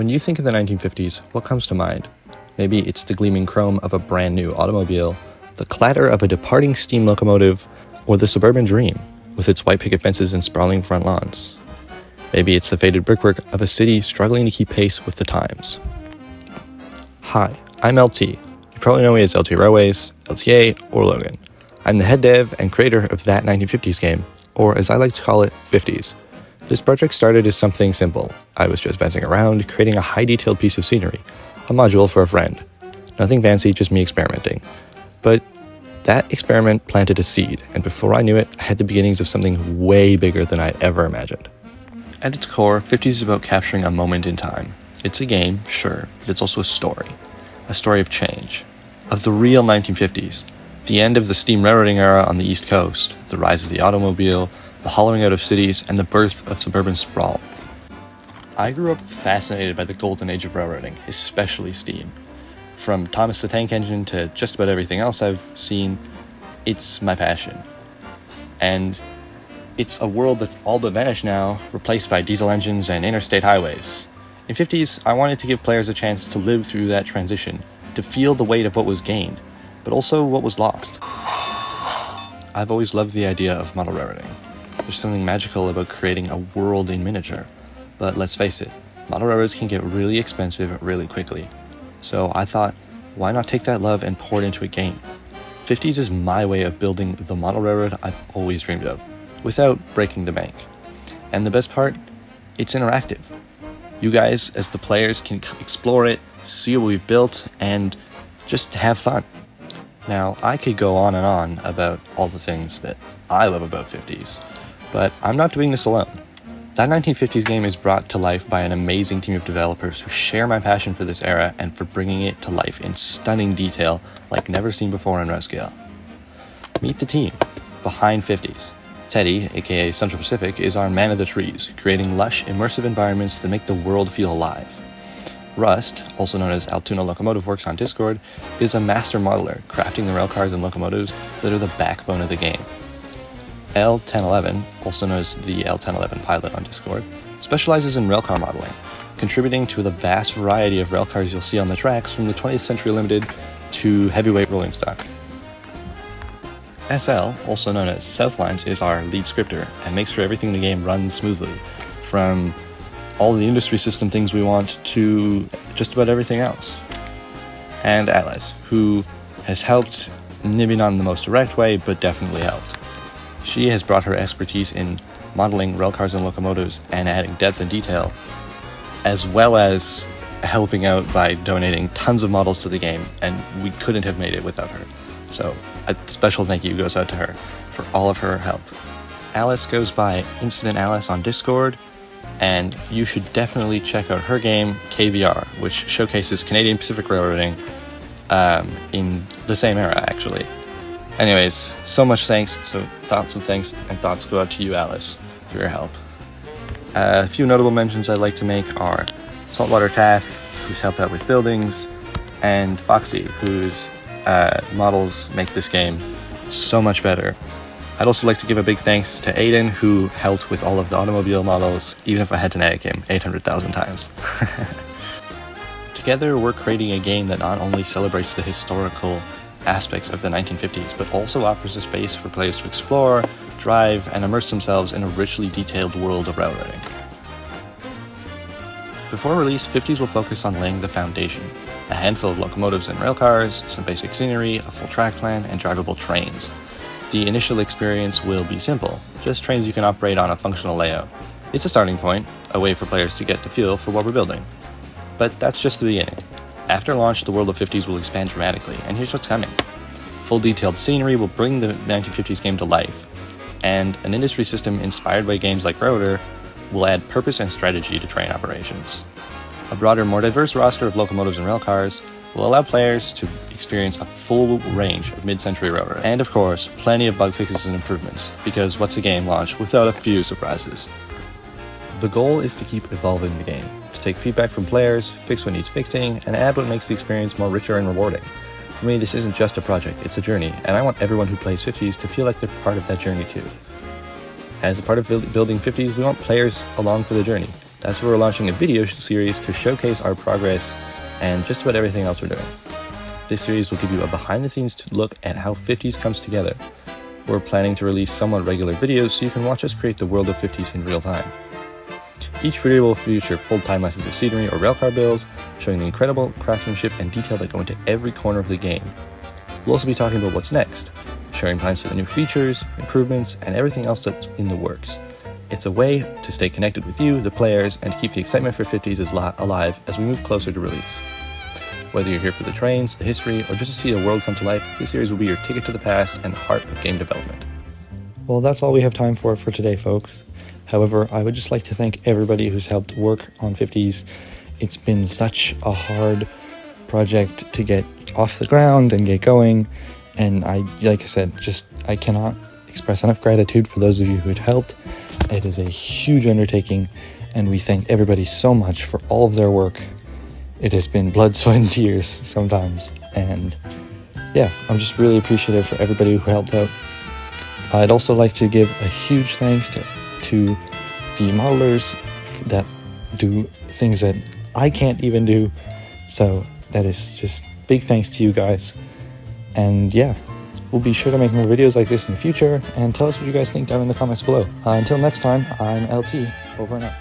When you think of the 1950s, what comes to mind? Maybe it's the gleaming chrome of a brand new automobile, the clatter of a departing steam locomotive, or the suburban dream, with its white picket fences and sprawling front lawns. Maybe it's the faded brickwork of a city struggling to keep pace with the times. Hi, I'm LT. You probably know me as LT Railways, LTA, or Logan. I'm the head dev and creator of That 1950s Game, or as I like to call it, 50s. This project started as something simple. I was just messing around, creating a high-detailed piece of scenery, a module for a friend. Nothing fancy, just me experimenting. But that experiment planted a seed, and before I knew it, I had the beginnings of something way bigger than I'd ever imagined. At its core, 50s is about capturing a moment in time. It's a game, sure, but it's also a story of change, of the real 1950s, the end of the steam railroading era on the East Coast, the rise of the automobile, the hollowing out of cities, and the birth of suburban sprawl. I grew up fascinated by the golden age of railroading, especially steam. From Thomas the Tank Engine to just about everything else I've seen, it's my passion. And it's a world that's all but vanished now, replaced by diesel engines and interstate highways. In 50s, I wanted to give players a chance to live through that transition, to feel the weight of what was gained, but also what was lost. I've always loved the idea of model railroading. There's something magical about creating a world in miniature, but let's face it, model railroads can get really expensive really quickly. So I thought, why not take that love and pour it into a game? 50s is my way of building the model railroad I've always dreamed of, without breaking the bank. And the best part, it's interactive. You guys, as the players, can explore it, see what we've built, and just have fun. Now, I could go on and on about all the things that I love about 50s, but I'm not doing this alone. That 1950s game is brought to life by an amazing team of developers who share my passion for this era and for bringing it to life in stunning detail like never seen before in Rescale. Meet the team behind 50s. Teddy, aka Central Pacific, is our man of the trees, creating lush, immersive environments that make the world feel alive. Rust, also known as Altoona Locomotive Works on Discord, is a master modeler, crafting the railcars and locomotives that are the backbone of the game. L1011, also known as the L1011 pilot on Discord, specializes in railcar modeling, contributing to the vast variety of railcars you'll see on the tracks from the 20th Century Limited to heavyweight rolling stock. SL, also known as Southlines, is our lead scripter and makes sure everything in the game runs smoothly, from all the industry system things we want to just about everything else. And Atlas, who has helped, maybe not in the most direct way, but definitely helped. She has brought her expertise in modeling railcars and locomotives and adding depth and detail, as well as helping out by donating tons of models to the game, and we couldn't have made it without her. So a special thank you goes out to her for all of her help. Alice goes by Incident Alice on Discord, and you should definitely check out her game, KVR, which showcases Canadian Pacific Railroading in the same era, actually. Anyways, so much thanks, so thoughts and thanks, and thoughts go out to you, Alice, for your help. A few notable mentions I'd like to make are Saltwater Taff, who's helped out with buildings, and Foxy, whose models make this game so much better. I'd also like to give a big thanks to Aiden, who helped with all of the automobile models, even if I had to nag him 800,000 times. Together, we're creating a game that not only celebrates the historical aspects of the 1950s, but also offers a space for players to explore, drive, and immerse themselves in a richly detailed world of railroading. Before release, 50s will focus on laying the foundation: a handful of locomotives and railcars, some basic scenery, a full track plan, and drivable trains. The initial experience will be simple, just trains you can operate on a functional layout. It's a starting point, a way for players to get the feel for what we're building. But that's just the beginning. After launch, the world of 50s will expand dramatically, and here's what's coming. Full detailed scenery will bring the 1950s game to life, and an industry system inspired by games like Rotor will add purpose and strategy to train operations. A broader, more diverse roster of locomotives and railcars will allow players to experience a full range of mid-century railroad, and of course, plenty of bug fixes and improvements, because what's a game launch without a few surprises? The goal is to keep evolving the game, to take feedback from players, fix what needs fixing, and add what makes the experience more richer and rewarding. For me, this isn't just a project, it's a journey, and I want everyone who plays 50s to feel like they're part of that journey too. As a part of building 50s, we want players along for the journey. That's where we're launching a video series to showcase our progress and just about everything else we're doing. This series will give you a behind-the-scenes look at how 50s comes together. We're planning to release somewhat regular videos so you can watch us create the world of 50s in real time. Each video will feature full time lessons of scenery or railcar builds, showing the incredible craftsmanship and detail that go into every corner of the game. We'll also be talking about what's next, sharing plans for the new features, improvements, and everything else that's in the works. It's a way to stay connected with you, the players, and to keep the excitement for 50s alive as we move closer to release. Whether you're here for the trains, the history, or just to see a world come to life, this series will be your ticket to the past and the heart of game development. Well, that's all we have time for today, folks. However, I would just like to thank everybody who's helped work on 50s. It's been such a hard project to get off the ground and get going, and like I said, I cannot express enough gratitude for those of you who had helped. It is a huge undertaking, and we thank everybody so much for all of their work. It has been blood, sweat, and tears sometimes, and yeah, I'm just really appreciative for everybody who helped out. I'd also like to give a huge thanks to the modelers that do things that I can't even do, so that is just big thanks to you guys. And yeah, we'll be sure to make more videos like this in the future, and tell us what you guys think down in the comments below. Until next time, I'm LT, over and out.